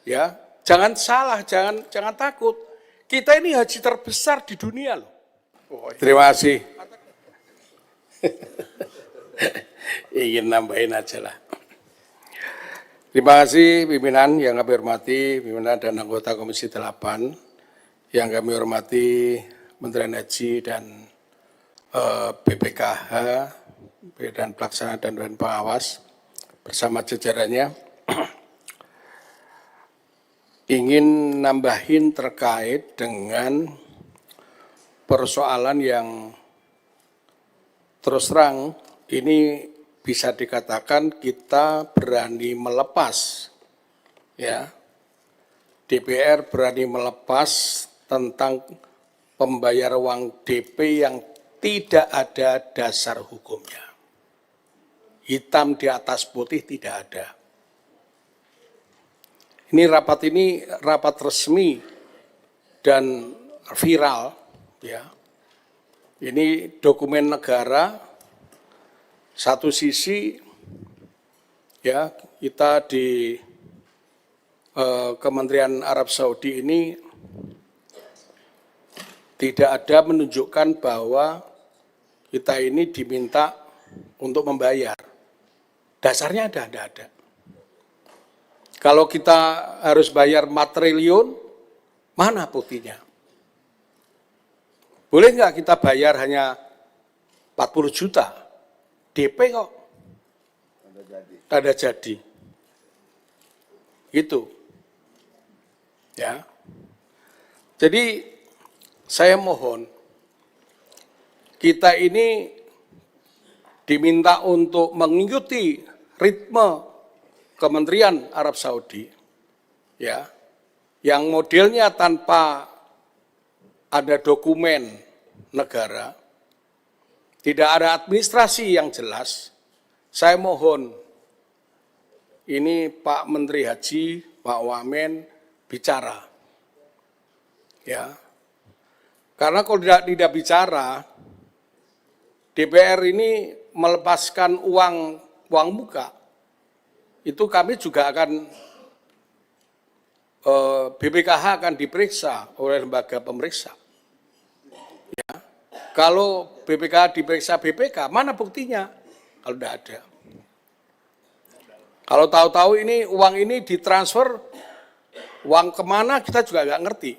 Ya, jangan salah, jangan takut. Kita ini haji terbesar di dunia loh. Terima kasih. Ingin nambahin aja lah. Terima kasih pimpinan yang kami hormati, pimpinan dan anggota Komisi 8, yang kami hormati Menteri Haji dan BPKH, Badan Pelaksana dan Dewan Pengawas, bersama jajarannya. Ingin nambahin terkait dengan persoalan yang terus terang ini bisa dikatakan kita berani melepas, ya, DPR berani melepas tentang pembayar uang DP yang tidak ada dasar hukumnya. Hitam di atas putih tidak ada. Ini rapat resmi dan viral, ya. Ini dokumen negara. Satu sisi, ya, kita di Kementerian Arab Saudi ini tidak ada menunjukkan bahwa kita ini diminta untuk membayar. Dasarnya ada. Kalau kita harus bayar 4 triliun, mana buktinya? Boleh nggak kita bayar hanya 40 juta? DP kok? Ada jadi. Gitu. Ya. Jadi saya mohon, kita ini diminta untuk mengikuti ritme Kementerian Arab Saudi, ya, yang modelnya tanpa ada dokumen negara, tidak ada administrasi yang jelas. Saya mohon, ini Pak Menteri Haji, Pak Wamen bicara, ya, karena kalau tidak bicara, DPR ini melepaskan uang muka, itu kami juga akan, BPKH akan diperiksa oleh lembaga pemeriksa. Ya. Kalau BPKH diperiksa BPK, mana buktinya? Kalau tidak ada. Kalau tahu-tahu ini uang ini ditransfer, uang kemana kita juga nggak ngerti.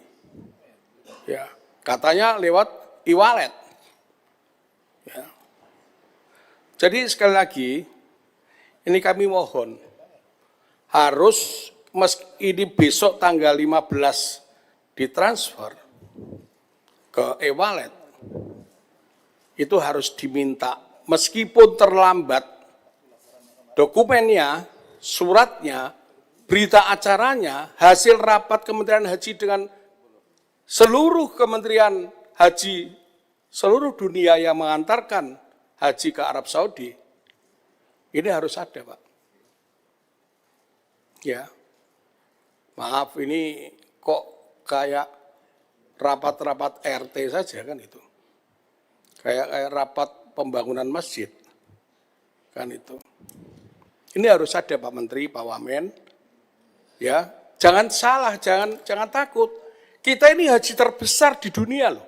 Ya, katanya lewat e-wallet. Ya. Jadi sekali lagi, ini kami mohon, harus ini besok tanggal 15 ditransfer ke e-wallet, itu harus diminta, meskipun terlambat dokumennya, suratnya, berita acaranya, hasil rapat Kementerian Haji dengan seluruh Kementerian Haji seluruh dunia yang mengantarkan haji ke Arab Saudi, ini harus ada, Pak. Ya, maaf, ini kok kayak rapat-rapat RT saja kan itu. Kayak rapat pembangunan masjid, kan itu. Ini harus ada Pak Menteri, Pak Wamen, ya. Jangan salah, jangan takut. Kita ini haji terbesar di dunia loh.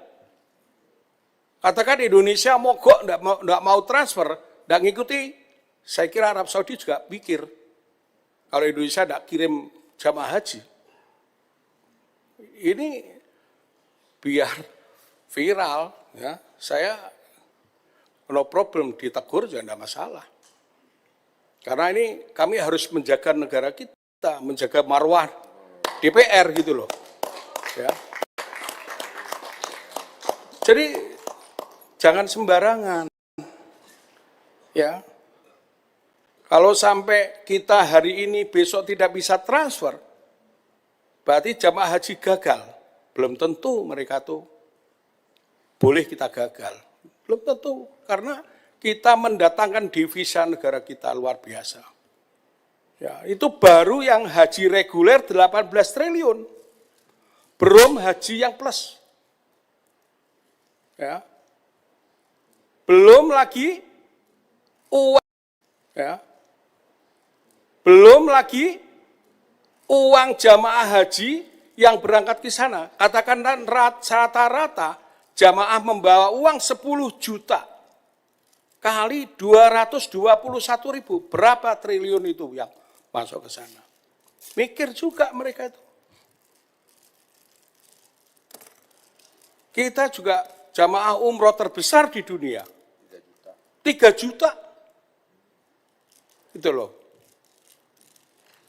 Katakan Indonesia mogok, enggak mau transfer, enggak ngikuti, saya kira Arab Saudi juga pikir, kalau Indonesia enggak kirim jamaah haji. Ini biar viral, ya, saya no problem, ditegur juga enggak masalah. Karena ini kami harus menjaga negara kita, menjaga marwah DPR gitu loh. Ya. Jadi jangan sembarangan. Ya. Kalau sampai kita hari ini besok tidak bisa transfer, berarti jamaah haji gagal. Belum tentu mereka tuh boleh kita gagal. Belum tentu, karena kita mendatangkan devisa negara kita luar biasa. Ya, itu baru yang haji reguler 18 triliun. Belum haji yang plus. Ya. Belum lagi uang, ya. Belum lagi uang jamaah haji yang berangkat ke sana, katakanlah rata-rata jamaah membawa uang 10 juta kali 221.000, berapa triliun itu yang masuk ke sana. Mikir juga mereka itu. Kita juga jamaah umroh terbesar di dunia. 3 juta. Itu loh.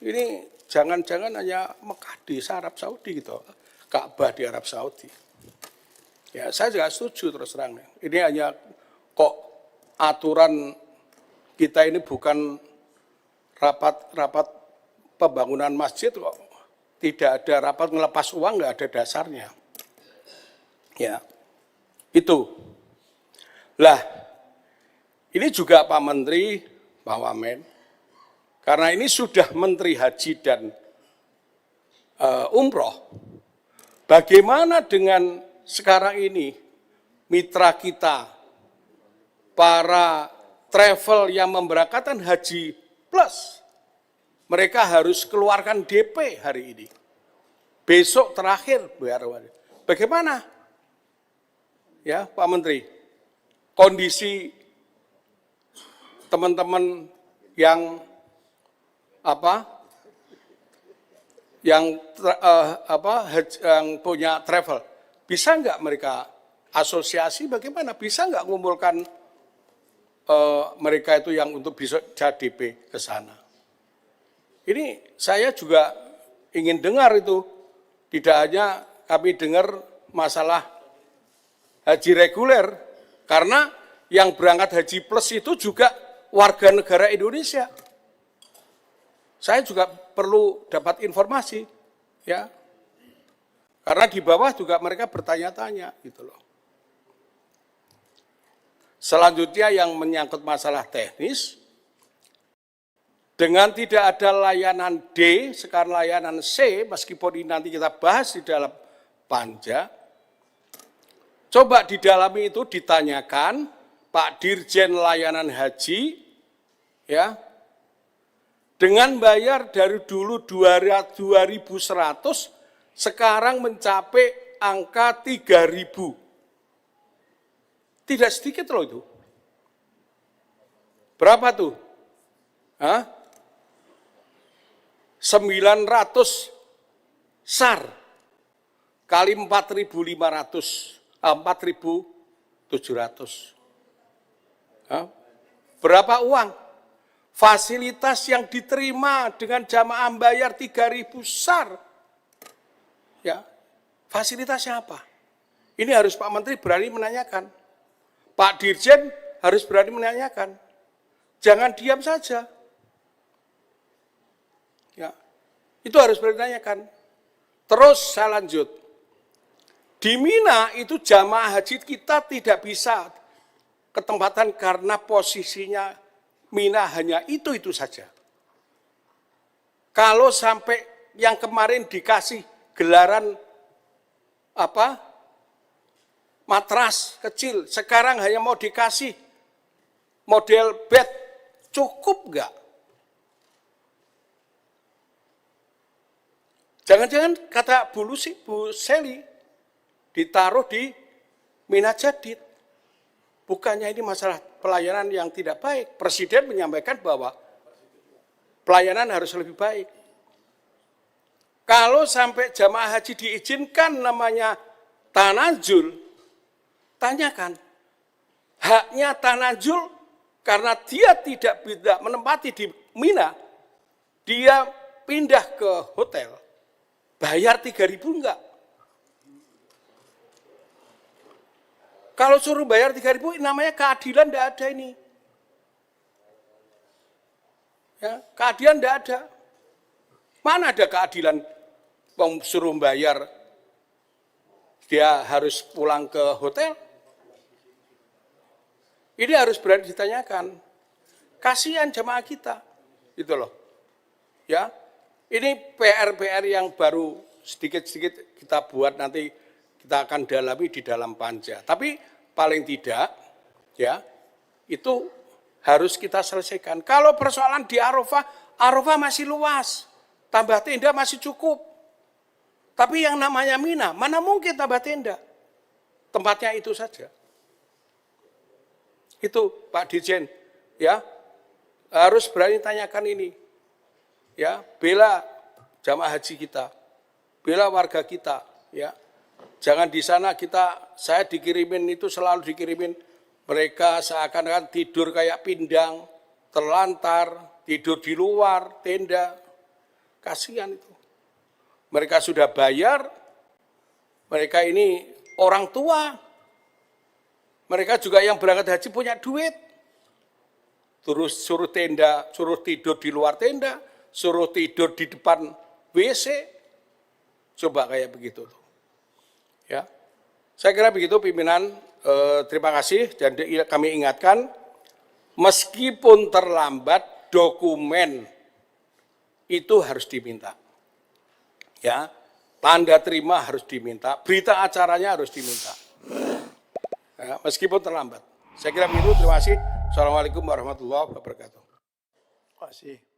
Ini jangan-jangan hanya Mekah di Arab Saudi gitu. Ka'bah di Arab Saudi. Ya, saya juga setuju terus terang. Ini hanya kok aturan kita ini bukan rapat pembangunan masjid kok. Tidak ada rapat ngelepas uang, nggak ada dasarnya. Ya, itu. Lah, ini juga Pak Menteri, Pak Wamen, karena ini sudah Menteri Haji dan Umroh, bagaimana dengan sekarang ini mitra kita, para travel yang memberangkatkan haji plus, mereka harus keluarkan DP hari ini. Besok terakhir bayar. Bagaimana? Ya, Pak Menteri, kondisi teman-teman yang yang punya travel, bisa nggak mereka asosiasi bagaimana? Bisa nggak mengumpulkan mereka itu yang untuk bisa JDP ke sana? Ini saya juga ingin dengar itu, tidak hanya kami dengar masalah haji reguler, karena yang berangkat haji plus itu juga warga negara Indonesia. Saya juga perlu dapat informasi, ya, karena di bawah juga mereka bertanya-tanya, gitu loh. Selanjutnya yang menyangkut masalah teknis, dengan tidak ada layanan D, sekarang layanan C, meskipun ini nanti kita bahas di dalam panja, coba di dalam itu ditanyakan Pak Dirjen Layanan Haji, ya, dengan bayar dari dulu 2.100, sekarang mencapai angka 3.000. Tidak sedikit loh itu. Berapa tuh? 900 SAR kali 4.700. Berapa uang? Fasilitas yang diterima dengan jamaah bayar 3.000 SAR. Ya, fasilitasnya apa? Ini harus Pak Menteri berani menanyakan. Pak Dirjen harus berani menanyakan. Jangan diam saja. Ya, itu harus berani menanyakan. Terus saya lanjut. Di Mina itu jamaah haji kita tidak bisa ketempatan karena posisinya Mina hanya itu saja. Kalau sampai yang kemarin dikasih gelaran matras kecil, sekarang hanya mau dikasih model bed, cukup enggak? Jangan-jangan kata Bu Seli ditaruh di Mina Jadid. Bukannya ini masalah pelayanan yang tidak baik. Presiden menyampaikan bahwa pelayanan harus lebih baik. Kalau sampai jamaah haji diizinkan namanya tanazul, tanyakan, haknya tanazul karena dia tidak bisa menempati di Mina, dia pindah ke hotel, bayar 3.000 enggak? Kalau suruh bayar 3.000 namanya keadilan enggak ada ini. Ya, keadilan enggak ada. Mana ada keadilan suruh bayar dia harus pulang ke hotel? Ini harus berani ditanyakan. Kasihan jamaah kita. Gitu loh. Ya. Ini PR-PR yang baru sedikit-sedikit kita buat, nanti kita akan dalami di dalam panja. Tapi paling tidak ya, itu harus kita selesaikan. Kalau persoalan di Arafah, Arafah masih luas. tambah tenda masih cukup. Tapi yang namanya Mina, mana mungkin tambah tenda? Tempatnya itu saja. Itu Pak Dirjen, ya harus berani tanyakan ini, ya bela jamaah haji kita, bela warga kita, ya jangan di sana saya dikirimin itu selalu dikirimin mereka seakan-akan tidur kayak pindang, terlantar, tidur di luar tenda, kasihan itu. Mereka sudah bayar, mereka ini orang tua, mereka juga yang berangkat haji punya duit. Terus suruh tenda, suruh tidur di luar tenda, suruh tidur di depan WC. Coba kayak begitu. Ya, saya kira begitu pimpinan. Terima kasih dan kami ingatkan, meskipun terlambat dokumen itu harus diminta. Ya, tanda terima harus diminta, berita acaranya harus diminta. Ya, meskipun terlambat. Saya kira begitu, terima kasih. Assalamualaikum warahmatullahi wabarakatuh. Terima kasih.